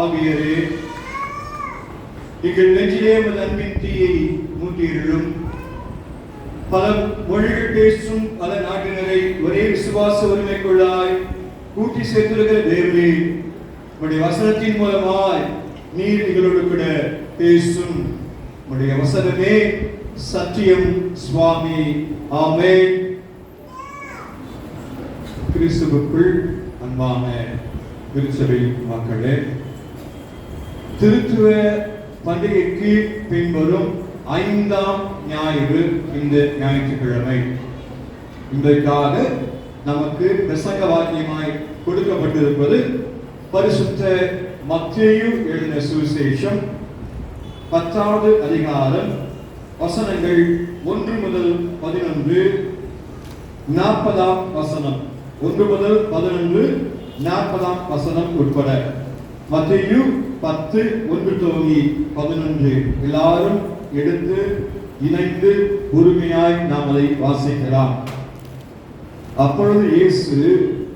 ஆவியரே, எங்கள் நெஞ்சிலே அன்பின் தீயை மூட்டியிருளும். பல மொழிகள் பேசும் பல நாட்டினரை ஒரே விசுவாச உரிமைக்குள்ளாய் கூட்டி சேர்த்திருக்கிற தேவரே, உடைய வசனத்தின் மூலமாய் நீர் எங்களோடு கூட பேசும். உடைய வசனமே சத்தியம் சுவாமி. ஆமென். கிறிஸ்துவுக்குள் அன்பான திருச்சபை மக்களே, திருத்துவ பண்டிகைக்கு பின்வரும் 5ஆம் ஞாயிறு இந்த ஞாயிற்றுக்கிழமை. இன்றைக்காக நமக்கு பிரசங்க வாக்கியமாய் கொடுக்கப்பட்டிருப்பது பரிசுத்த மத்தேயு எழுதின சுவிசேஷம் 10வது அதிகாரம் வசனங்கள் 1 முதல் 11, 40ஆம் வசனம், 1 முதல் 11, 40ஆம் வசனம் உட்பட. மத்தேயு 10 1 துவங்கி 11. எல்லாரும் எடுத்து இணைந்து உரிமையாய் நாம் அதை வாசிக்கலாம். அப்பொழுது இயேசு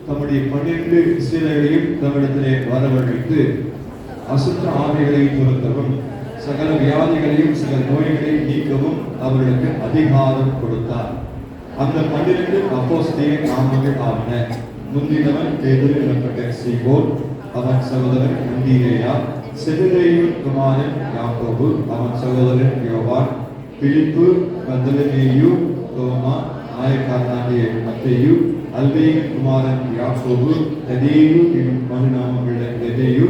தம்முடைய 12 சீடர்களையும் தம்மிடத்திலே வரவழைத்து அசுத்த ஆவிகளை துரத்தவும் சகல வியாதிகளையும் சகல நோய்களையும் நீக்கவும் அவர்களுக்கு அதிகாரம் கொடுத்தார். அந்த 12 அப்போஸ்தலர் நாமங்கள் ஆவன. முந்தினவன் பேதுரு எனப்பட்ட சீமோன், அவன் சகோதரன் அந்திரேயா, செபதேயுவின் குமாரன் யாக்கோபு, அவன் சகோதரன் யோவான், பிலிப்பு, பர்தலமேயு, தோமா, நாயக்காரனாகிய மத்தேயு, அல்பேயின் குமாரன் யாக்கோபு, ததேயு என்னும் மறுநாமமுள்ள ததேயு,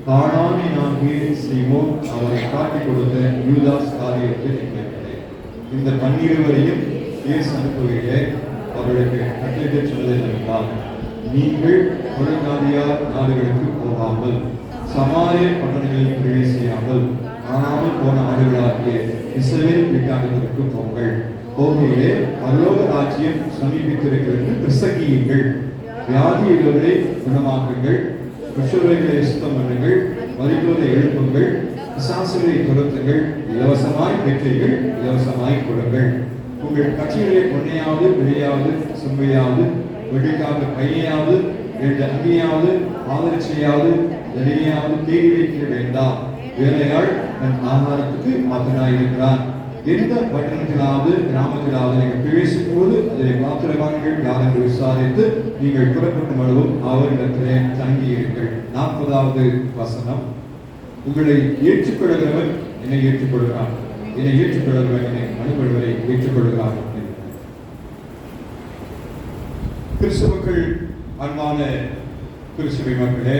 கானானியனாகிய சீமோன், அவரை காட்டிக் கொடுத்த யூதாஸ் காரியத்தில் இருக்கிறது. இந்த 12 இயேசு அனுப்புகையிலே அவர்களுக்கு கட்டளையிட்டுச் சொன்னது என்னவென்றால், நீங்கள் புறஜாதியார் நாடுகளுக்கு போகாமல் சமாரிய பட்டணங்களில் பிரவேசியாமல் காணாமல் போன ஆடுகளாகிய இஸ்ரவேல் வீட்டார்களுக்கு போங்கள். போகையிலே பரலோக ராஜ்யம் சமீபித்திருக்கிறது பிரசங்கியுங்கள். வியாதியுள்ளவரை குணமாக்குங்கள், குஷ்டரோகிகளை சுத்தம் பண்ணுங்கள், மரித்தோரை எழுப்புங்கள், பிசாசுகளை துரத்துங்கள், இலவசமாய் பெற்றீர்கள், இலவசமாய் கொடுங்கள். உங்கள் கட்சிகளை பொன்னையாவது வெள்ளையாவது செம்மையாவது வெள்ளிக்காக கையாவது என்ற அங்கியாவது ஆதரிச்சையாவது எதையாவது தேடி வைக்க வேண்டாம். வேலையாள் தன் ஆகாரத்துக்கு மகனாயிருக்கிறான். எந்த பட்டணத்திலாவது கிராமத்திலாவது நீங்கள் பிரவேசிக்கும் போது அதை பாத்திரவான்கள் யார் என்று விசாரித்து நீங்கள் புறப்படும் அளவும் அவரிடத்திலே தங்கியிருங்கள். 40வது வசனம், உங்களை ஏற்றுக்கொள்கிறவன் என்னை ஏற்றுக்கொள்கிறான், என்னை ஏற்றுக்கொள்கிறவன் என்னை அனுப்புவரை ஏற்றுக்கொள்கிறான். கிறிஸ்துவுக்குள் அன்பான கிறிஸ்துவை மக்களே,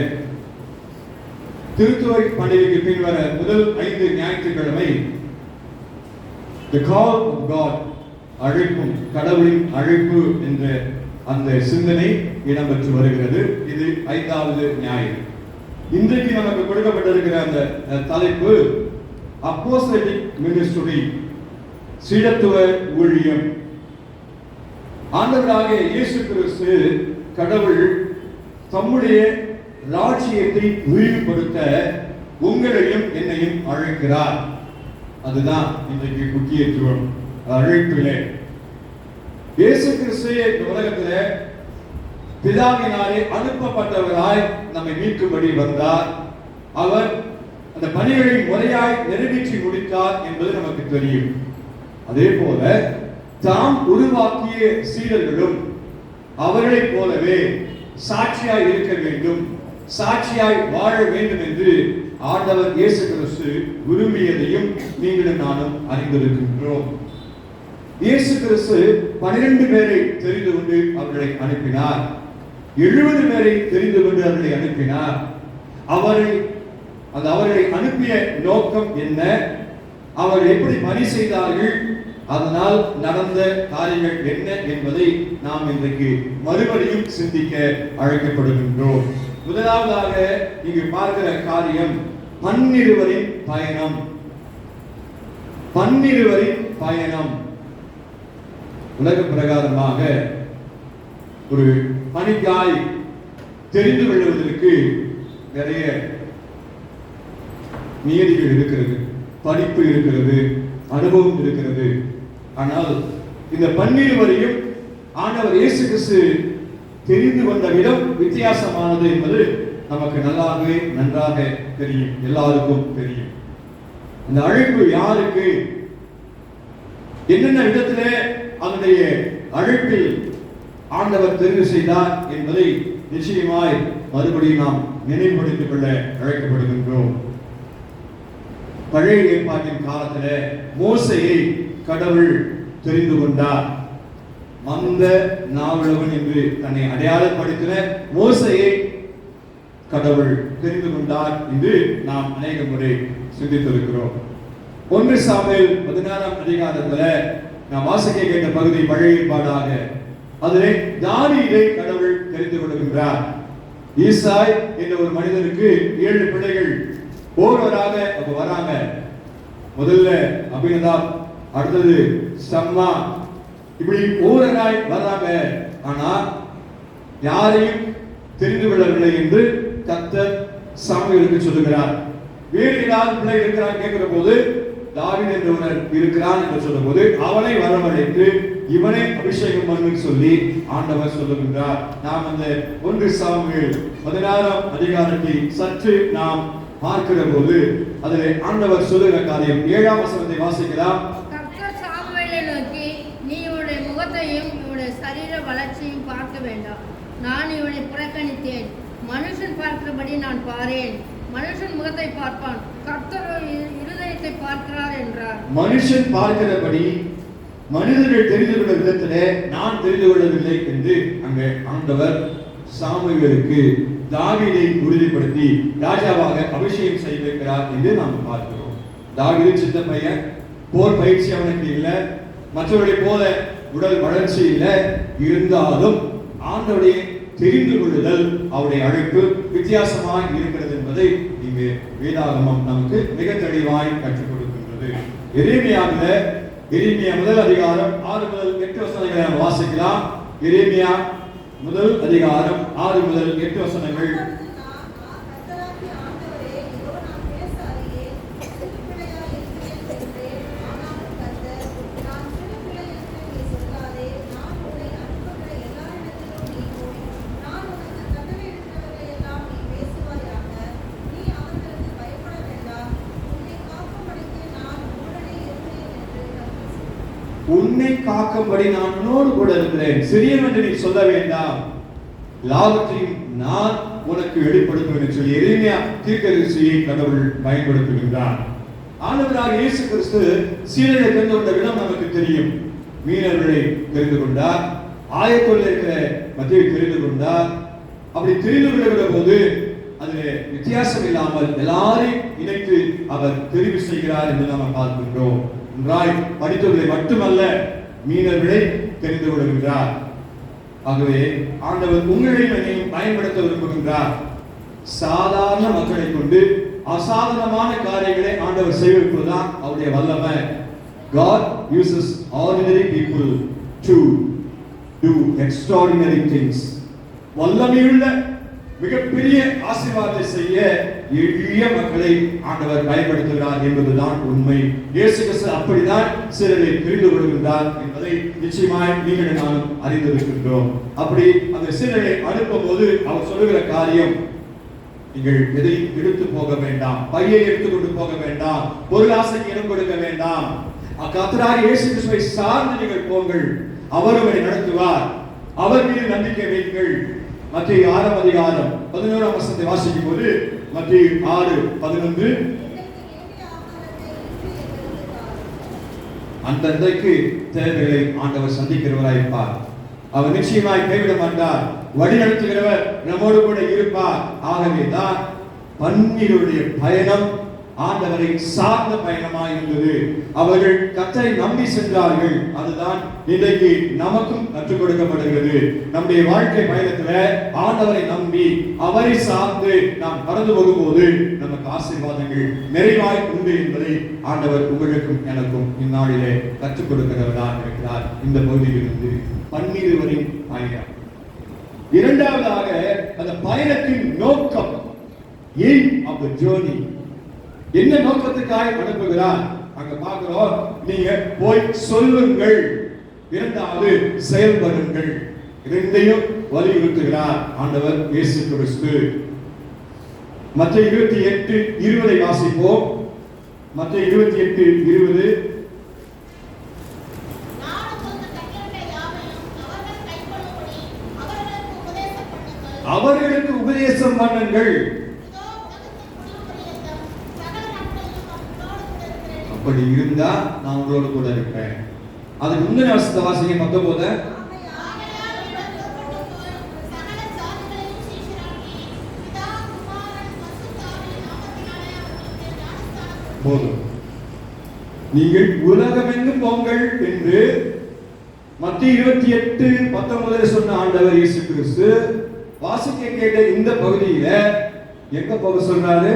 திருத்துவ பண்டிகைக்கு பின்வர முதல் 5 ஞாயிற்றுக்கிழமை The call of God, அழைப்பும் கடவுளின் அழைப்பு என்ற அந்த சிந்தனை இடம்பெற்று வருகிறது. இது 5வது ஞாயிறு. இன்றைக்கு நமக்கு கொடுக்கப்பட்டிருக்கிற அந்த தலைப்பு அப்போஸ்தலிக் மினிஸ்ட்ரி, சீடத்துவ ஊழியம். ஆண்டவராகிய இயேசு கிறிஸ்து கடவுள் தம்முடைய ராஜ்யத்தை விரிவுபடுத்த உங்களையும் என்னையும் அழைக்கிறார். அதுதான் இன்றைக்கு முக்கியத்துவம். அழைப்பிலே இயேசு கிறிஸ்து இந்த உலகத்திலே பிதாவினாலே அனுப்பப்பட்டவராய் நம்மை மீட்கும்படி வந்தார். அவர் அந்த பணிகளை முறையாய் நிறைவேற்றி முடித்தார் என்பது நமக்கு தெரியும். அதே போல தாம் உருவாக்கிய சீடர்களும் அவர்களைப் போலவே சாட்சியாய் இருக்க வேண்டும், சாட்சியாய் வாழ வேண்டும் என்று ஆண்டவர் இயேசு கிறிஸ்து விரும்பியதையும் நீங்களும் நானும் அறிந்திருக்கின்றோம். இயேசு கிறிஸ்து 12 பேரை தெரிந்து கொண்டு அவர்களை அனுப்பினார். 70 பேரை தெரிந்து கொண்டு அவர்களை அனுப்பினார். அவர்களை அனுப்பிய நோக்கம் என்ன, அவர்கள் எப்படி பணி செய்தார்கள், அதனால் நடந்த காரியங்கள் என்ன என்பதை நாம் இன்றைக்கு மறுபடியும் சிந்திக்க அழைக்கப்படுகின்றோம். முதலாவதாக இங்கு பார்க்கிற காரியம் 12 பயணம். 12 பயணம். உலக பிரகாரமாக ஒரு பணிக்காய் தெரிந்து கொள்வதற்கு நிறைய நியதிகள் இருக்கிறது, படிப்பு இருக்கிறது, அனுபவம் இருக்கிறது. ஆனால் இந்த 12 ஆண்டவர் இயேசு கிறிஸ்து தெரிந்து கொண்ட விதம் வித்தியாசமானது என்பது நமக்கு நன்றாக தெரியும், எல்லாருக்கும் தெரியும். அந்த அழைப்பு யாருக்கு, என்னென்ன விதத்திலே அதனுடைய அழைப்பில் ஆண்டவர் தெரிவு செய்தார் என்பதை நிச்சயமாய் மறுபடியும் நாம் நினைவுபடுத்திக் கொள்ள அழைக்கப்படுகின்றோம். பழைய ஏற்பாட்டின் காலத்தில் மோசையை கடவுள் தெரிந்து கொண்டார். மந்த நாவலவன் என்று தன்னை அடையாளப்படுத்தின மோசையை கடவுள் தெரிந்து கொண்டார் என்று நாம் அநேக முறை சிந்தித்திருக்கிறோம். 1 சாமுவேல் 16ஆம் அதிகாரத்தில் நாம் வாசிக்க கேட்ட பகுதி பழைய ஏற்பாடாக. அதிலே தாவீதை கடவுள் தெரிந்து கொள்கின்றார். ஈசாய் என்ற ஒரு மனிதனுக்கு 7 பிள்ளைகள் ஒவ்வொருவராக வராங்க. முதல்ல அபினதாப், அடுத்தது சம்மா, இப்படி ஒவ்வொருவராய் வர்றாங்க. ஆனா யாரையும் தெரிந்து கொள்ளவில்லை என்று கர்த்தர் சாமுவேலுக்கு சொல்லுகிறார். வேறு ஏதாவது பிள்ளை இருக்கிறான் கேட்கிற போது தாவீது என்றவர் இருக்கிறான் என்று சொல்லும் போது அவனை வரவழைத்து இவனை அபிஷேகம் பண்ணு சொல்லி ஆண்டவர் சொல்லுகின்றார். நாம் அந்த 1 சாமுவேல் 16ஆம் அதிகாரத்தை சற்று நாம் பார்க்கிற போது அதில் ஆண்டவர் சொல்லுகிற காரியம் 7ஆம் வசனத்தை வாசிக்கலாம். கர்த்தர் சாமுவேலை நோக்கி, நீ இவனுடைய முகத்தையும் இவனுடைய சரீர வளர்ச்சியும் பார்க்க வேண்டாம், நான் இவனை புறக்கணித்தேன். மனுஷன் பார்க்கிறபடி நான் பாரேன், மனுஷன் முகத்தை பார்ப்பான், கர்த்தர் இருதயத்தை பார்க்கிறார் என்றார். மனுஷன் பார்க்கிறபடி மனிதர்கள் தெரிந்து கொள்ள விதத்திலே நான் தெரிந்து கொள்ளவில்லை என்று அங்கே ஆண்டவர் சாமுவேலுக்கு தாவீதை உறுதிப்படுத்தி ராஜாவாக அபிஷேகம் செய்ய வைக்கிறார் என்று நாம் பார்க்கிறோம். தாவீது சின்ன பையன், போர் பயிற்சி அவனுக்கு இல்லை, மற்றவர்களை போல உடல் வளர்ச்சி இல்லை. இருந்தாலும் ஆண்டவருடைய தெரிந்து கொள்ளுதல், அவருடைய அழைப்பு வித்தியாசமாய் இருக்கிறது என்பதை இங்கு வேதாகமம் நமக்கு மிக தெளிவாய் கற்றுக் கொடுக்கின்றது. எரேமியா முதல் அதிகாரம் 6 முதல் 8 வசனங்களை நாம் வாசிக்கலாம். எரேமியா முதல் அதிகாரம் 6 முதல் 8 வசனங்கள். உன்னை காக்கும்படி நான் உன்னோடு கூட இருக்கிறேன், சிறியன் என்று நீ சொல்ல வேண்டாம், எல்லாவற்றையும் நான் உனக்கு வெளிப்படுத்துவேன் என்று சொல்லி எரேமியா தீர்க்கதரிசியை கடவுள் பயன்படுத்துகின்றார். ஆண்டவராக இயேசு கிறிஸ்து சீடரை தெரிந்து கொண்ட விதம் நமக்கு தெரியும். மீனவர்களை தெரிந்து கொண்டார், ஆயத்தோடு இருக்கிற மத்தியை தெரிந்து கொண்டார். அப்படி தெரிந்து கொள்கிற போது அதில் வித்தியாசம் இல்லாமல் எல்லாரையும் இணைத்து அவர் தெரிவு செய்கிறார் என்று நாம் பார்க்கின்றோம். ஒன்றாய் படித்தவர்களை மட்டுமல்ல, மீனவர்களை தெரிந்து கொள்கின்றார். ஆகவே ஆண்டவர் உங்களையும் என்னையும் பயன்படுத்த விரும்புகின்றார். சாதாரண மக்களை கொண்டு அசாதாரணமான காரியங்களை ஆண்டவர் செய்வதுதான் அவருடைய வல்லமை. God uses ordinary people to do extraordinary things. வல்லமையுள்ள மிகப்பெரிய ஆசீர்வாதத்தை செய்ய எளிய மக்களை ஆண்டவர் பயன்படுத்துகிறார் என்பதுதான் உண்மை. இயேசு கிறிஸ்து அப்படிதான் சிலரை தெரிந்து கொள்கின்றார் என்பதை நிச்சயமாய் நீங்கள் நானும் அறிந்திருக்கின்றோம். அப்படி அந்த சிலரை அனுப்பும் போது அவர் சொல்லுகிற காரியம், நீங்கள் எதையும் எடுத்து போக வேண்டாம், பையை எடுத்துக்கொண்டு போக வேண்டாம், பொருளாசைக்கு இடம் கொடுக்க வேண்டாம், கர்த்தராகிய இயேசு கிறிஸ்துவை சார்ந்து நீங்கள் போங்கள், அவர் உங்களை நடத்துவார், அவர் மீது நம்பிக்கை வையுங்கள். மத்தேயு 6ஆம் அதிகாரம் 11ஆம் வசனத்தை வாசிக்கும் போது மத்தேயு 6:11, அந்தந்தைக்கு தேவைகளை ஆண்டவர் சந்திக்கிறவராயிருப்பார். அவர் நிச்சயமாய் கைவிட மாட்டார், வழிநடத்துகிறவர் நம்மோடு கூட இருப்பார். ஆகவே தான் பன்னிருடைய பயணம் ஆண்டவரை சார்ந்த பயணமாய் இருந்தது. அவர்கள் கர்த்தரை நம்பி சென்றார்கள். அதுதான் இன்றைக்கு நமக்கும் கற்றுக் கொடுக்கப்படுகிறது. நம்முடைய வாழ்க்கை பயணத்தில் ஆண்டவரை நம்பி அவரை சார்ந்து நாம் கடந்து போகும்போது நமக்கு ஆசீர்வாதங்கள் நிறைவாய் உண்டு என்பதை ஆண்டவர் உங்களுக்கும் எனக்கும் இந்நாளிலே கற்றுக் கொடுக்கிறவராக இருக்கிறார். இந்த பகுதியிலிருந்து பன்னிருவரின் பயணம். இரண்டாவதாக அந்த பயணத்தின் நோக்கம், aim of the journey. என்ன நோக்கத்துக்காக அனுப்புகிறார் அங்க பார்க்கிறோம். நீங்க போய் சொல்லுங்கள், இரண்டாவது செயல்படுங்கள். இரண்டையும் வலியுறுத்துகிறார் ஆண்டவர் இயேசு கிறிஸ்து. மத்தேயு 28:20 வாசிப்போம். மத்தேயு 28:20. அவர்களுக்கு உபதேசம் பண்ணுங்கள். அப்படி இருந்தா நான் உங்களோட கூட இருப்பேன். அதுக்கு முந்தின வசனத்தை வாசிங்க. 19. போதும். நீங்கள் உலகமெங்கும் போங்கள் என்று மத்தேயு 28:19 சொன்ன ஆண்டவர் இயேசு கிறிஸ்து வாசிக்க கேட்ட இந்த பகுதியில எங்க போக சொல்றாரு?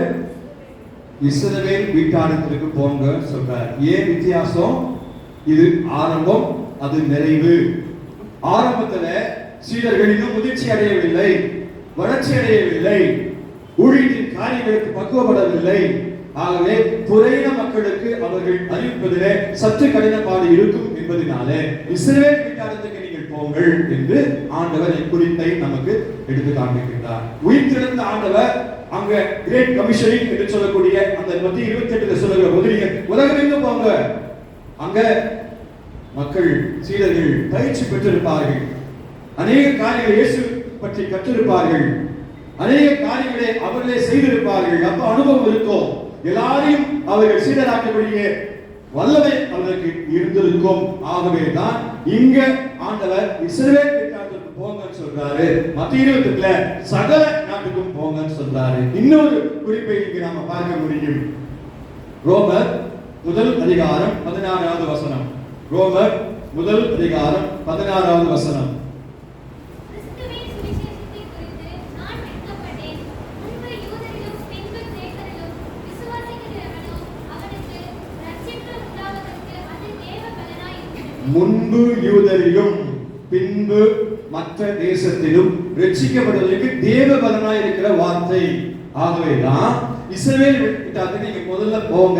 இஸ்ரவேல் வீட்டாரத்திற்கு போங்க சொல்றார். ஏன் வித்தியாசம்? இது ஆரம்பம், அது நிறைவு. ஆரம்பத்துல சீடர்கள் இன்னும் முதிர்ச்சி அடையவில்லை, வளர்ச்சி அடையவில்லை, ஊழியத்தின் காரியங்களுக்கு பக்குவப்படவில்லை. ஆகவே புறையின மக்களுக்கு அவர்கள் அறிவிப்பதிலே சற்று கடினப்பாடு இருக்கும் என்பதனாலே இஸ்ரவேல் வீட்டாரத்துக்கு நீங்கள் போங்கள் என்று ஆண்டவர் குறித்தை நமக்கு எடுத்து காண்பிக்கின்றார். உயிர்த்தெழுந்த ஆண்டவர் அங்க கிரேட் கமிஷனிங் என்று சொல்லக்கூடிய அந்த மத்திய 28 சொல்லுகிற போது நீங்க உலகமெங்கும் போங்க. அங்க மக்கள் சீடர்கள் பயிற்சி பெற்றிருப்பார்கள், அநேக காரியங்களை இயேசு பற்றி கற்றிருப்பார்கள், அநேக காரியங்களை அவர்களே செய்திருப்பார்கள். அப்ப அனுபவம் இருக்கும். எல்லாரையும் அவர்கள் சீடராக்கக்கூடிய வல்லமை அவர்களுக்கு இருந்திருக்கும். ஆகவே தான் இங்க ஆண்டவர் இஸ்ரவேல் வீட்டாருக்கு போங்கன்னு சொல்றாரு. மத்தேயு 28ல சகல நாட்டுக்கும் போங்கன்னு சொல்றாரு. இன்னொரு குறிப்பை இங்க நாம பார்க்க முடியும். ரோமர் 1:16 வசனம். ரோமர் 1:16 வசனம். முன்பு யூதரிலும் பின்பு மற்ற தேசத்திலும் ரட்சிக்கப்படுவதற்கு தேவ பலனாய் இருக்கிற வார்த்தை. ஆகவேதான் இஸ்ரவேல் வீட்டாருக்கு நீங்க முதல்ல போங்க.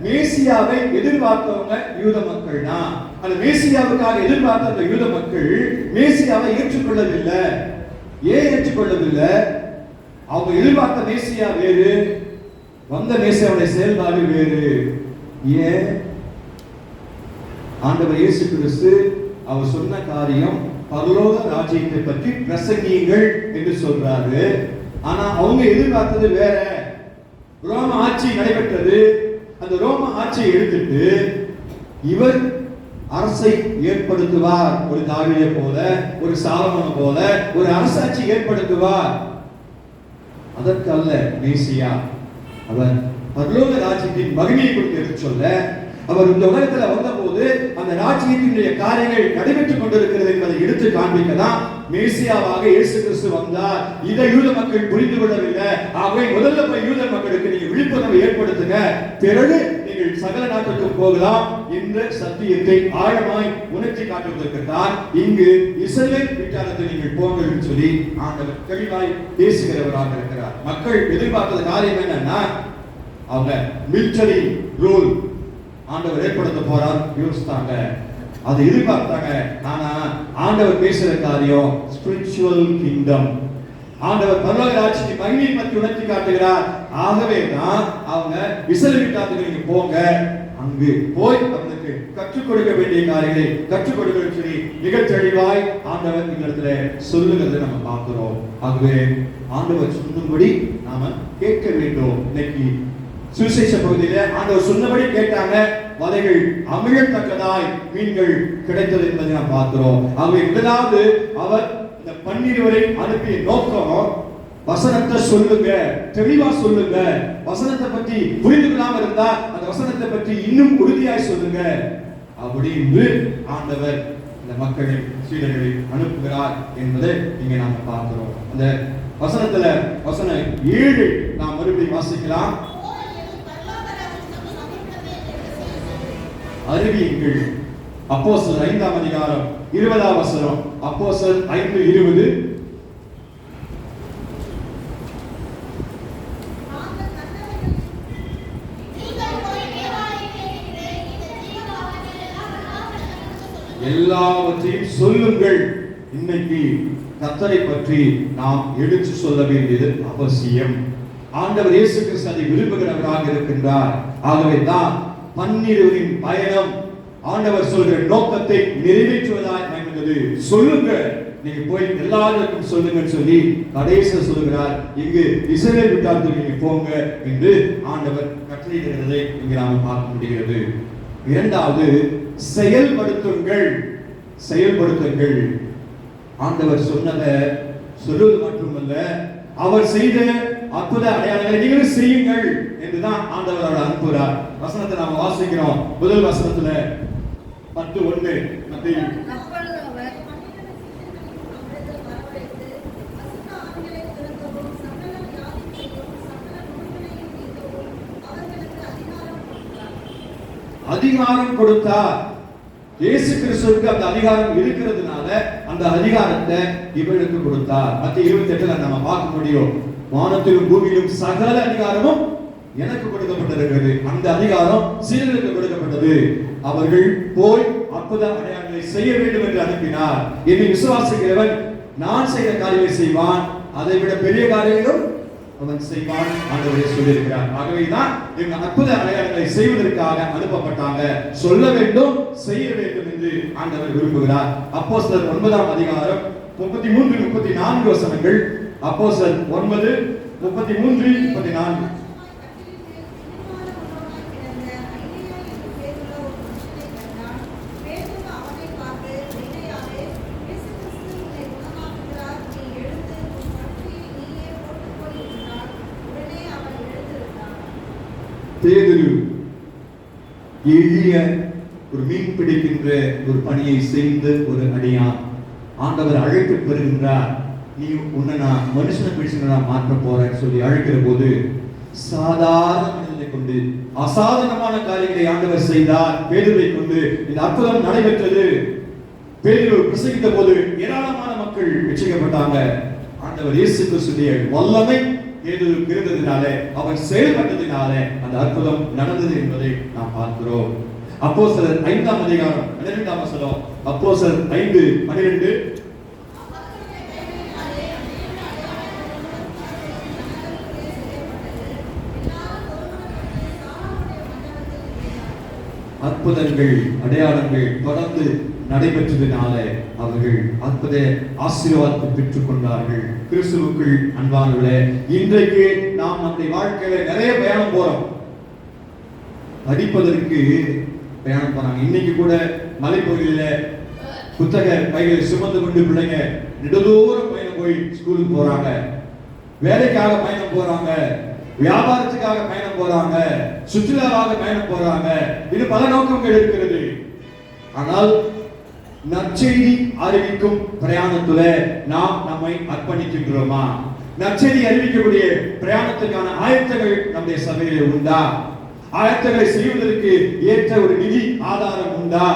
மேசியாவை எதிர்பார்த்தவங்க யூத மக்கள் தான். அந்த மேசியாவுக்காக எதிர்பார்த்த அந்த யூத மக்கள் மேசியாவை ஏற்றுக்கொள்ளவில்லை. ஏன் ஏற்றுக்கொள்ளவில்லை? அவங்க எதிர்பார்த்த மேசியா வேறு, வந்த மேசியாவுடைய செயல்பாடு வேறு. ஏன்? ஆண்டவர் இயேசு கிறிஸ்து அவர் சொன்ன காரியம் பரலோக ராஜ்யத்தை பற்றி பிரசங்கியுங்கள் என்று சொல்றாரு. ஆனா அவங்க எதிர்பார்த்தது வேற. ரோம ஆட்சி நடைபெற்றது. அந்த ரோம ஆட்சியை எடுத்துட்டு இவர் அரசை ஏற்படுத்துவார். ஒரு தாவீதை போல, ஒரு சாலமோனை போல ஒரு அரசாட்சி ஏற்படுத்துவார். அதற்கு அல்ல மேசியா. அவர் பரலோக ராஜ்யத்தின் மகிமையை குறித்து எடுத்து சொல்ல அவர் இந்த உலகத்துல வந்தபோது அந்த ராஜ்யத்தினுடைய காரியங்கள் நடைபெற்றுக் கொண்டிருக்கிறது என்பதை எடுத்து காண்பிக்கதான் மேசியாவாக இயேசு கிறிஸ்து வந்தார். இதை யூத மக்கள் புரிந்து கொள்ளவில்லை. ஆகவே முதல்ல போய் யூத மக்களுக்கு நீங்க விழிப்புணர்வை ஏற்படுத்துங்க, பிறகு நீங்கள் சகல நாட்டுக்கும் போகலாம் என்ற சத்தியத்தை ஆழமாய் உணர்த்தி காட்டுவதற்குத்தான் இங்கு இஸ்ரவேல் வீட்டாரத்தை நீங்கள் போங்கள் என்று சொல்லி ஆண்டவர் தெளிவாய் பேசுகிறவராக இருக்கிறார். மக்கள் எதிர்பார்த்த காரியம் என்னன்னா, அவங்க மிலிட்டரி ரூல் ஆண்டவர் ஏற்படுத்த போறார் யோசித்தாங்க, அதை எதிர்பார்த்தாங்க. ஆனா ஆண்டவர் பேசுற காரியம் ஸ்பிரிச்சுவல் கிங்டம். ஆண்டவர் பரலோக ராஜ்யத்தின் மகிமையை பற்றி உணர்த்தி காட்டுகிறார். ஆகவே தான் அவங்க இஸ்ரவேல் வீட்டாருக்கு நீங்க போங்க, அங்கு போய் அவங்களுக்கு கற்றுக் கொடுக்க வேண்டிய காரியங்களை கற்றுக் கொடுக்க சொல்லி மிக தெளிவாய் ஆண்டவர் இந்த இடத்துல சொல்லுகிறதை நம்ம பார்க்கிறோம். ஆகவே ஆண்டவர் சொல்லும்படி நாம கேட்க வேண்டும். இன்னைக்கு சுவிசேஷ பகுதியில ஆண்டவர் சொன்னபடி கேட்டாங்க, வலைகள் அமிழத்தக்கதாய் மீன்கள் கிடைத்தது என்பதை நாம் பார்க்கிறோம். ஆகவே முதலாவது அவர் இந்த 12 அனுப்பிய நோக்கம் வசனத்தை சொல்லுங்க, தெளிவா சொல்லுங்க. வசனத்தை பற்றி புரிந்து கொள்ளாம இருந்தா அந்த வசனத்தை பற்றி இன்னும் உறுதியாய் சொல்லுங்க அப்படின்னு ஆண்டவர் இந்த மக்களை சீடர்களை அனுப்புகிறார் என்பதை இங்க நாம பார்க்கிறோம். அந்த வசனத்துல வசனம் 7 நாம் மறுபடியும் வாசிக்கலாம். அறிவியுங்கள். அப்போஸ்தலர் 5ஆம் அதிகாரம் 20ஆம் வசனம். அப்போஸ்தலர் 5:20. எல்லாவற்றையும் சொல்லுங்கள். இன்னைக்கு கர்த்தரை பற்றி நாம் எடுத்து சொல்ல வேண்டியது அவசியம். ஆண்டவர் இயேசு கிறிஸ்து அதை விரும்புகிறவராக இருக்கின்றார். ஆகவே தான் பன்னிருவரின் பயணம் ஆண்டவர் சொல்கிற நோக்கத்தை நிறைவேற்றுவதாய் அமைந்தது. சொல்லுங்க, நீங்க போய் எல்லாருக்கும் சொல்லுங்கன்னு சொல்லி கடைசியில் சொல்லுகிறார். இங்கு இஸ்ரவேல் விட்டாருக்கு நீங்க போங்க என்று ஆண்டவர் கட்டளையிடுகிறதை இங்கு நாம் பார்க்க முடிகிறது. இரண்டாவது, செயல்படுத்துங்கள். செயல்படுத்துங்கள். ஆண்டவர் சொன்னதை சொல்வது மட்டுமல்ல, அவர் செய்த அற்புத அடையாளங்களை நீங்களும் செய்யுங்கள் என்றுதான் ஆண்டவர் அவரை அனுப்புகிறார். வசனத்தை நாம் வாசிக்கிறோம். முதல் வசனத்துல 10:1 மத்தேயு. அப்பொழுது அவர் அதிகாரம் கொடுத்தார். இயேசு கிறிஸ்துவுக்கு அந்த அதிகாரம் இருக்கிறதுனால அந்த அதிகாரத்தை இவருக்கு கொடுத்தார். மத்திய 28ல நம்ம பார்க்க முடியும். வானத்திலும் பூமியிலும் சகல அதிகாரமும் எனக்கு கொடுக்கப்பட்டிருக்கிறது. அந்த அதிகாரம் சீடர்களுக்கு கொடுக்கப்பட்டது. அவர்கள் போய் அற்புத அடையாளங்களை செய்ய வேண்டும் என்று அனுப்பினார். என்னை விசுவாசிக்கிறவன் நான் செய்த காரியங்களை செய்வான், அதை விட பெரிய காரியங்களும் அவன் செய்வான் ஆண்டவரே சொல்லியிருக்கிறார். ஆகவேதான் இவங்க அற்புத அடையாளங்களை செய்வதற்காக அனுப்பப்பட்டாங்க. சொல்ல வேண்டும், செய்ய வேண்டும் என்று ஆண்டவர் விரும்புகிறார். அப்போஸ்தலர் 9ஆம் அதிகாரம் 33, 34 வசனங்கள். அப்போஸ்தலர் 9, 33, 34. பேதுரு எளிய ஒரு மீன் பிடிக்கின்ற ஒரு பணியை செய்த ஒரு அடியான். ஆண்டவர் அழைப்பு பெறுகின்றார். நீ உன்னை நான் மனுஷனை பிடிச்சு மாற்ற போறேன்னு சொல்லி அழைக்கிற போது சாதாரண மனிதனை கொண்டு அசாதாரணமான காரியங்களை ஆண்டவர் செய்தார். பேதுருவை கொண்டு இந்த அற்புதம் நடைபெற்றது. பேதுரு பிரசங்கித்த போது ஏராளமான மக்கள் ரட்சிக்கப்பட்டாங்க. ஆண்டவர் இயேசு கிறிஸ்துவின் வல்லமை பேதுருக்கு இருந்ததினாலே, அவர் செயல்பட்டதினாலே அந்த அற்புதம் நடந்தது என்பதை நாம் பார்க்கிறோம். அப்போஸ்தலர் 5ஆம் அதிகாரம் 12ஆம் வசனம். அப்போஸ்தலர் 5:12. அற்புதங்கள் அடையாளங்கள் தொடர்ந்து நடைபெற்றதினால அவர்கள் அற்புத ஆசீர்வாதத்தை பெற்றுக் கொண்டார்கள். கிறிஸ்துவுக்குள் அன்பானவர்களே, இன்றைக்கு நாம் நம்முடைய வாழ்க்கையில நிறைய பயணம் போறோம். படிப்பதற்கு பயணம் போறாங்க. இன்னைக்கு கூட மலைப்பகுதியில புத்தக பைகளை சுமந்து கொண்டு பிள்ளைங்க நெடுதூரம் பயணம் போய் ஸ்கூலுக்கு போறாங்க. வேலைக்காக பயணம் போறாங்க, வியாபாரத்துக்காக பயணம் போறாங்க, சுற்றுலாவாக பயணம் போறாங்க. இது பல நோக்கங்கள் இருக்கிறது. ஆனால் நற்செய்தி அறிவிக்கும் பிரயாணத்துல நாம் நம்மை அர்ப்பணிக்கின்றோமா? நற்செய்தி அறிவிக்கக்கூடிய பிரயாணத்துக்கான ஆயத்தங்கள் நம்முடைய சபையிலே உண்டா? ஆயத்தங்களை செய்வதற்கு ஏற்ற ஒரு நிதி ஆதாரம் உண்டா?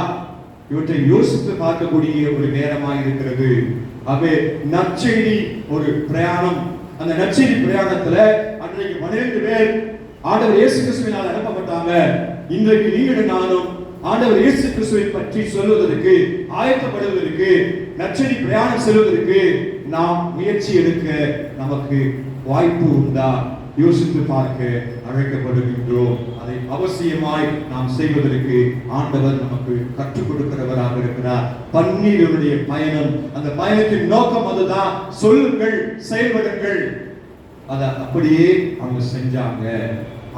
இவற்றை யோசித்து பார்க்கக்கூடிய ஒரு நேரமாக இருக்கிறது. ஆகவே நற்செய்தி ஒரு பிரயாணம். அந்த நற்செய்தி பிரயாணத்துல அன்றைக்கு 12 பேர் ஆண்டவர் இயேசு கிறிஸ்துவினால் அனுப்பப்பட்டாங்க. இன்றைக்கு நீங்களும் நானும் ஆண்டவர் இயேசு கிறிஸ்துவை பற்றி சொல்வதற்கு, ஆயத்தப்படுவதற்கு, நற்செய்தி பிரயாணம் செல்வதற்கு நாம் முயற்சி எடுக்க நமக்கு வாய்ப்பு உண்டா? யோசித்து பார்க்க அழைக்கப்படுகின்றோம். அதை அவசியமாய் நாம் செய்வதற்கு ஆண்டவர் நமக்கு கற்றுக் கொடுக்கிறவராக இருக்கிறார். பன்னிருவருடைய பயணம், அந்த பயணத்தின் நோக்கம் அதுதான். சொல்லுங்கள், செயல்படுங்கள். அதை அப்படியே அவங்க செஞ்சாங்க.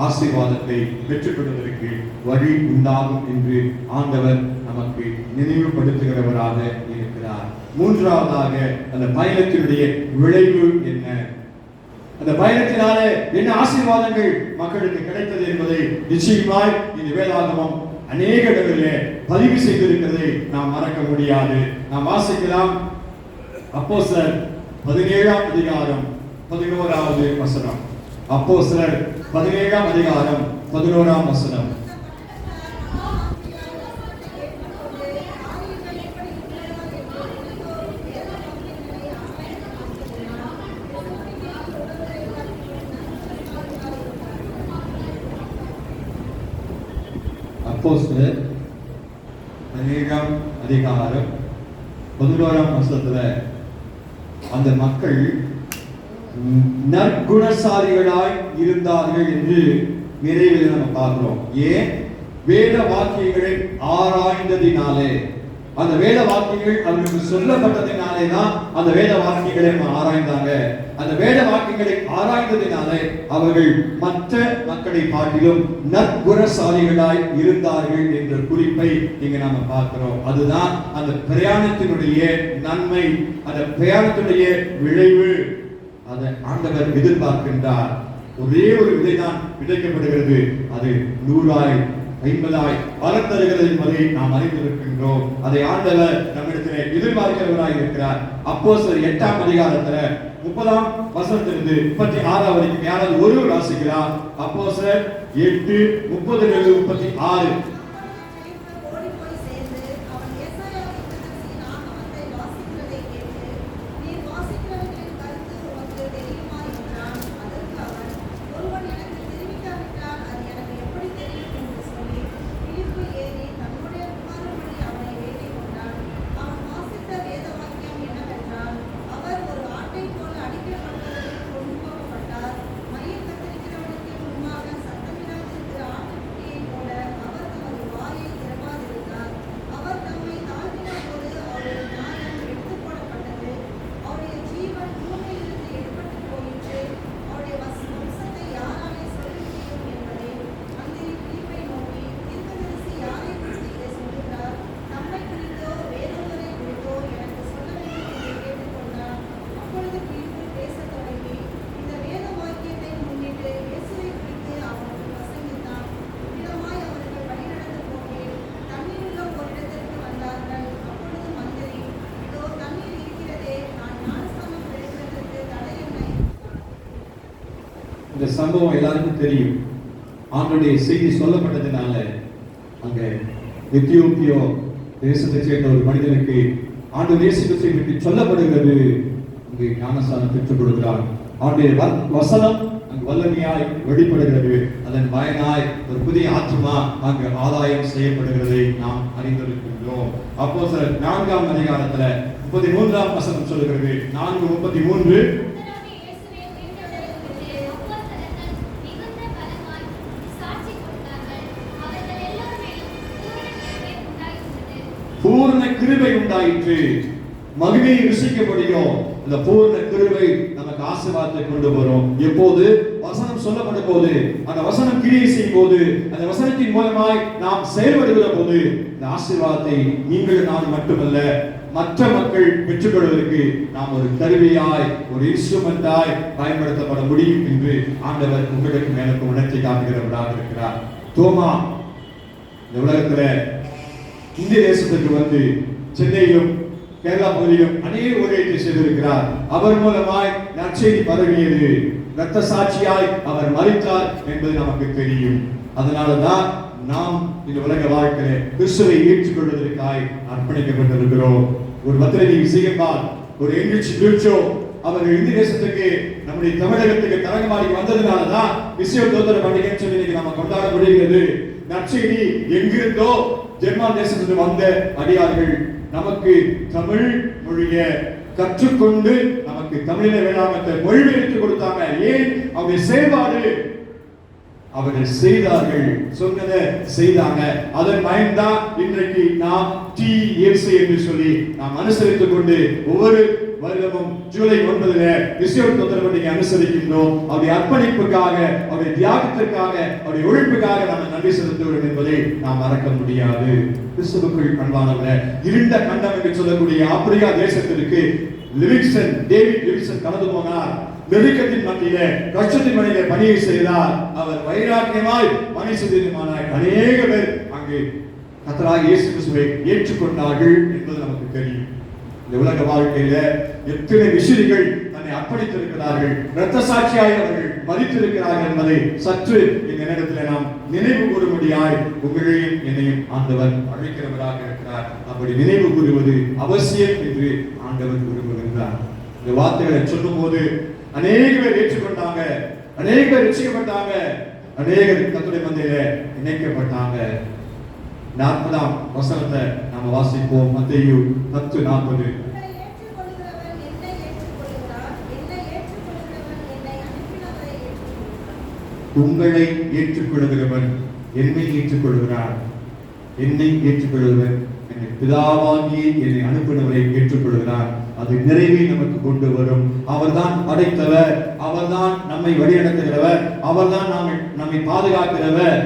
ஆசீர்வாதத்தை பெற்றுக்கொள்வதற்கு வழி உண்டாகும் என்று ஆண்டவர் நமக்கு நினைவுபடுத்துகிறவராக இருக்கிறார். மூன்றாவதாக, அந்த பயணத்தினுடைய விளைவு என்ன? அந்த பயணத்தினாலே என்ன ஆசீர்வாதங்கள் மக்களுக்கு கிடைத்தது என்பதை நிச்சயமாய் இந்த வேதாகமம் அநேக இடங்களிலே பதிவு செய்திருக்கிறதை நாம் மறக்க முடியாது. நாம் வாசிக்கலாம். அப்போஸ்தலர் 17ஆம் அதிகாரம் 11வது வசனம். அப்போஸ்தலர் 17ஆம் அதிகாரம் 11ஆம் வசனம். அப்போஸ்தலர் 17ஆம் அதிகாரம் 11ஆம் வசனத்துல அந்த மக்கள் நற்குணசாலிகளாய் இருந்தார்கள் என்று நிறைவில் நம்ம பார்க்கிறோம். ஏன்? வேத வாக்கியங்களை ஆராய்ந்ததினாலே, அந்த வேத வாக்கியங்கள் அவர்களுக்கு சொல்லப்பட்டதினாலே தான் அந்த வேத வாக்கியங்களை ஆராய்ந்தாங்க. அந்த வேத வாக்கியங்களை ஆராய்ந்ததினாலே அவர்கள் மற்ற மக்களை காட்டிலும் நற்குணசாலிகளாய் இருந்தார்கள் என்ற குறிப்பை இங்க நாம பார்க்கிறோம். அதுதான் அந்த பிரயாணத்தினுடைய நன்மை, அந்த பிரயாணத்தினுடைய விளைவு. அதை ஆண்டவர் எதிர்பார்க்கின்றார். ஒரே ஒரு விதைதான் விதைக்கப்படுகிறது, அது 100 50 பலன் தருகிறது என்பதை நாம் அறிந்திருக்கின்றோம். அதை ஆண்டவர் நம்மிடத்திலே எதிர்பார்க்கிறவராய் இருக்கிறார். அப்போஸ்தலர் 8ஆம் அதிகாரத்துல 30ஆம் வசனத்திலிருந்து 36 வரைக்கும் யாராவது ஒரு வாசிக்கிறார்? அப்போஸ்தலர் 8:30-36. இந்த சம்பவம் எல்லாருக்கும் தெரியும். ஆண்டுடைய செய்தி சொல்லப்பட்டதுனால அங்க எத்தியோப்பியா தேசத்தை சேர்ந்த ஒரு மனிதனுக்கு ஆண்டு இயேசு கிறிஸ்துவை பற்றி சொல்லப்படுகிறது. அங்கே ஞானஸ்நானம் பெற்றுக் கொடுக்கிறார். ஆண்டுடைய வசனம் அங்கு வல்லமையாய் வெளிப்படுகிறது. அதன் பயனாய் ஒரு புதிய ஆத்துமா அங்கு ஆதாயம் செய்யப்படுகிறதை நாம் அறிந்திருக்கின்றோம். அப்போஸ்தலர் 4ஆம் அதிகாரத்துல 33ஆம் வசனம் சொல்லுகிறது. 4:33. பூர்ண கிருபை உண்டாயிற்று. மகிமையை ருசிக்க முடியும். அந்த பூர்ண கிருபை நமக்கு ஆசீர்வாதத்தை கொண்டு வரும். எப்போது வசனம் சொல்லப்படும் போது, அந்த வசனம் கிரியை செய்யும் போது, அந்த வசனத்தின் மூலமாய் நாம் செயல்படுகிற போது இந்த ஆசீர்வாதத்தை நீங்கள் நான் மட்டுமல்ல மற்ற மக்கள் பெற்றுக்கொள்வதற்கு நாம் ஒரு கருவியாய், ஒரு இன்ஸ்ட்ருமெண்டாய் பயன்படுத்தப்பட முடியும் என்று ஆண்டவர் உங்களுக்கு மேலுக்கு உணர்ச்சி காட்டுகிறவராக இருக்கிறார். தோமா இந்த உலகத்துல இந்திய தேசத்துக்கு வந்து சென்னையிலும் கேரளா பகுதியிலும் அநேக ஊழியத்தை செய்திருக்கிறார். அவர் மூலமாய் நற்செய்தி பரவியது. இரத்த சாட்சியாய் அவர் மரித்தார் என்பது நமக்கு தெரியும். அதனாலதான் நாம் இந்த உலக வாழ்க்கையில கிறிஸ்துவை ஏற்றுக்கொள்வதற்காய் அர்ப்பணிக்கப்பட்டிருக்கிறோம். ஒரு பத்திரிகை சிகம்பால், ஒரு எங்கிச்சு பிரிச்சோ அவர்கள் இந்திய தேசத்துக்கு, நம்முடைய தமிழகத்துக்கு தரங்கமாடி வந்ததுனாலதான் விசேஷ தோத்திர பண்டிகைன்னு சொல்லி நம்ம கொண்டாட முடிகிறது. நற்செய்தி எங்கிருந்தோ ஜெர்மன் தேசத்திலிருந்து வந்த அடியார்கள் நமக்கு தமிழ் மொழிய கற்றுக்கொண்டு நமக்கு தமிழில வேளாண்மை மொழிபெயர்த்து கொடுத்தாங்க. ஏன்? அவருடைய செயல்பாடு, அவர்கள் செய்தார்கள், சொன்னதை செய்தாங்க. அதன் பயன்தான் இன்றைக்கு நாம் TFC என்று சொல்லி நாம் அனுசரித்துக் கொண்டு ஒவ்வொரு வருடமும் ஜூலை 9 விசேஷ தோத்திர பண்டிகை அனுசரிக்கின்றோம். அவருடைய அர்ப்பணிப்புக்காக, அவருடைய தியாகத்திற்காக, அவருடைய உழைப்புக்காக நாம் நன்றி செலுத்துகிறோம் என்பதை நாம் மறக்க முடியாது. கிறிஸ்துவுக்குள் அன்பானவர்களே, இருண்ட கண்டம் என்று சொல்லக்கூடிய ஆப்பிரிக்கா தேசத்திற்கு டேவிட் லிவிங்ஸ்டன் கடந்து போனார். நெருக்கத்தின் மத்தியிலே, கஷ்டத்தின் மத்தியிலே பணியை செய்தார். அவர் வைராக்கியமாய் பணி செய்ததினாய் அநேக பேர் அங்கு கர்த்தராகிய இயேசு கிறிஸ்துவை ஏற்றுக்கொண்டார்கள் என்பது நமக்கு தெரியும். இந்த உலக வாழ்க்கையில எத்தனை விசுவாசிகள் தன்னை அர்ப்பணித்திருக்கிறார்கள், இரத்த சாட்சியாய் அவர்கள் மரித்திருக்கிறார்கள் என்பதை சற்று இந்த நேரத்தில் நாம் நினைவு கூறும்படியாய் உங்களையும் என்னையும் ஆண்டவர் அழைக்கிறவராக இருக்கிறார். அப்படி நினைவு கூறுவது அவசியம் என்று ஆண்டவர் விரும்புகின்றார். இந்த வார்த்தைகளை சொல்லும் போது அநேக பேர் ஏற்றுக்கொண்டாங்க, அநேக பேர் ரட்சிக்கப்பட்டாங்க, அநேகர் கர்த்தருடைய மந்தையில இணைக்கப்பட்டாங்க. 40ஆம் வசனத்தை நாம வாசிப்போம். மத்தேயு 10:40. உங்களை ஏற்றுக்கொள்கிறவன் என்னை ஏற்றுக்கொள்கிறார், என்னை ஏற்றுக்கொள்கிறவன் என்னை பிதாவாகிய என்னை அனுப்பினவரை ஏற்றுக்கொள்கிறார். அது நிறைவே நமக்கு கொண்டு வரும். அவர்தான் படைத்தவர், அவர்தான் நம்மை வழிநடத்துகிறவர், அவர்தான் நம்மை பாதுகாக்கிறவர்.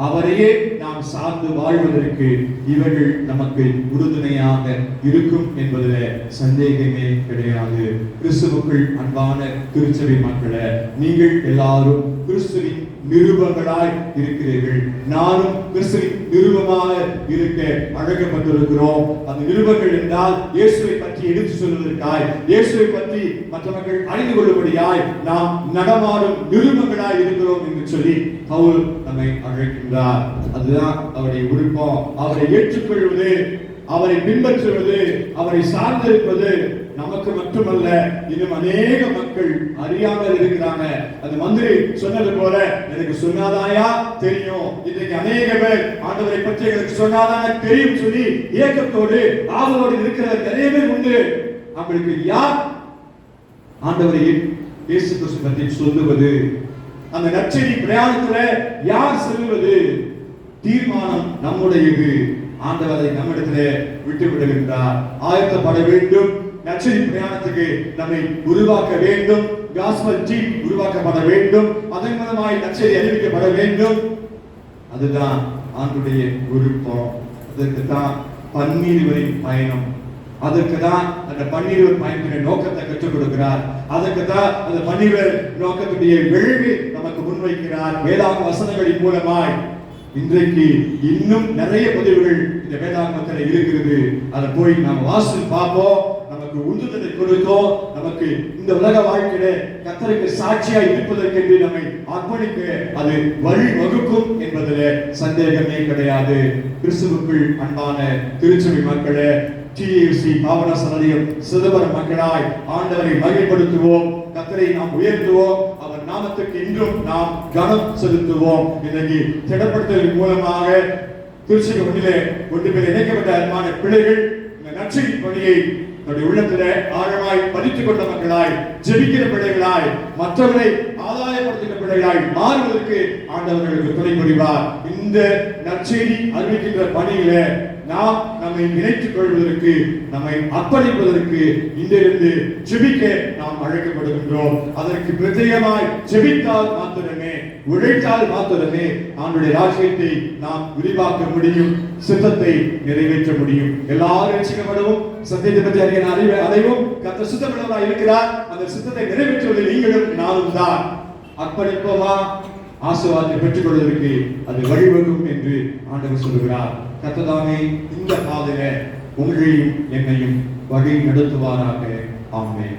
அவரையே நாம் சார்ந்து வாழ்வதற்கு இவர்கள் நமக்கு உறுதுணையாக இருக்கும் என்பதில் சந்தேகமே கிடையாது. கிறிஸ்துவுக்குள் அன்பான திருச்சபை மக்களே, நீங்கள் எல்லாரும் கிறிஸ்துவின் நிருபங்களாய் இருக்கிறீர்கள். நானும் கிறிஸ்துவின் நிருபமாக இருக்க அழைக்கப்பட்டிருக்கிறோம். அந்த நிருபங்கள் என்றால் இயேசுவை பற்றி எடுத்து சொல்வதற்காய், இயேசுவை பற்றி மற்ற மக்கள் அறிந்து கொள்ளும்படியாய் நாம் நடமாடும் நிருபங்களாய் இருக்கிறோம் என்று சொல்லி பவுல் நம்மை அழைக்கின்றார். அதுதான் அவருடைய விருப்பம். அவரை ஏற்றுக்கொள்வது, அவரை பின்பற்றுவது, அவரை சார்ந்திருப்பது நமக்கு மட்டுமல்ல, இன்னும் அநேக மக்கள் அறியாமல் இருக்கிறாங்க. அந்த மந்திரி சொன்னது போல, எனக்கு சொன்னாதாயா தெரியும், இன்றைக்கு அநேக பேர் ஆண்டவரை பற்றி எனக்கு சொன்னாதான தெரியும் சொல்லி ஏக்கத்தோடு ஆவலோடு இருக்கிற நிறைய பேர் உண்டு. அவங்களுக்கு யார் ஆண்டவரை இயேசு கிறிஸ்து பற்றி சொல்லுவது? அந்த நற்செய்தி பிரயாணத்துல யார் செல்வது? தீர்மானம் நம்முடையது. ஆண்டவரை நம்மிடத்திலே விட்டு விடுகின்றார். ஆயத்தப்பட வேண்டும். நற்செய்தி பிரயாணத்துக்கு நம்மை உருவாக்க வேண்டும். காஸ்பல் டீம் உருவாக்கப்பட வேண்டும். அதன் மூலமாய் நற்செய்தி அறிவிக்கப்பட வேண்டும். அதுதான் ஆண்டுடைய விருப்பம். அதற்கு தான் பன்னிருவரின் பயணம். அதற்கு தான் அந்த பன்னிருவர் பயணத்தின் நோக்கத்தை கற்றுக் கொடுக்கிறார். அதற்கு தான் அந்த பன்னிருவர் நோக்கத்துடைய விளைவு நமக்கு முன்வைக்கிறார் வேதாகம வசனங்களின் மூலமாய். இன்றைக்கு இன்னும் நிறைய பதிவுகள் இந்த வேதாகமத்தில் இருக்கிறது. அதை போய் நாம் வாசித்து பார்ப்போம். நமக்கு உந்துதலை கொடுக்கும். நமக்கு இந்த உலக வாழ்க்கையில கர்த்தருக்கு சாட்சியாய் இருப்பதற்கு நம்மை அர்ப்பணிக்க அது வழி வகுக்கும் என்பதிலே சந்தேகமே கிடையாது. கிறிஸ்துவுக்குள் அன்பான திருச்சபை மக்களே, TAFC பாவன சன்னதியும் சிதம்பரம் மக்களாய் ஆண்டவரை மகிமைப்படுத்துவோம். கர்த்தரை நாம் உயர்த்துவோம். அவர் நாமத்துக்கு இன்றும் நாம் கனம் செலுத்துவோம். இன்றைக்கு திடப்படுத்தலின் மூலமாக திருச்சபை ஒன்றிலே கொண்டு போய் இணைக்கப்பட்ட அன்பான பிள்ளைகள் இந்த நற்செய்தி பணியை நம்முடைய உள்ளத்திலே ஆழமாய் பதித்துக் கொண்ட மக்களாய், ஜெபிக்கிற பிள்ளைகளாய், மற்றவர்களை ஆதாயப்படுத்துகிற பிள்ளைகளாய் மாறுவதற்கு ஆண்டவர்களுக்கு துணை புரிவார். இந்த நற்செய்தி அறிவிக்கின்ற பணியிலே நாம் நம்மை இணைத்துக் கொள்வதற்கு, நம்மை அர்ப்பணிப்பதற்கு இன்றிலிருந்து ஜெபிக்க நாம் அழைக்கப்படுகின்றோம். அதற்கு பிரத்யேகமாய் ஜெபித்தால் மாத்திரமே, உழைத்தால் மாத்திரமே ஆண்டுடைய ராஜ்யத்தை நாம் விரிவாக்க முடியும், சித்தத்தை நிறைவேற்ற முடியும். எல்லாரும் ரட்சிக்கப்படவும் சத்தியத்தை பற்றி அறிய அடைவும் கர்த்தர் சித்தமுள்ளவராய் இருக்கிறார். அந்த சித்தத்தை நிறைவேற்றுவதில் நீங்களும் நானும் தான். அர்ப்பணிப்போமா? ஆசீர்வாதத்தை பெற்றுக் கொள்வதற்கு அது வழிவகுக்கும் என்று ஆண்டவர் சொல்கிறார். கர்த்ததாமே இந்த பாதையில உங்களையும் என்னையும் வழி நடத்துவாராக. ஆமென்.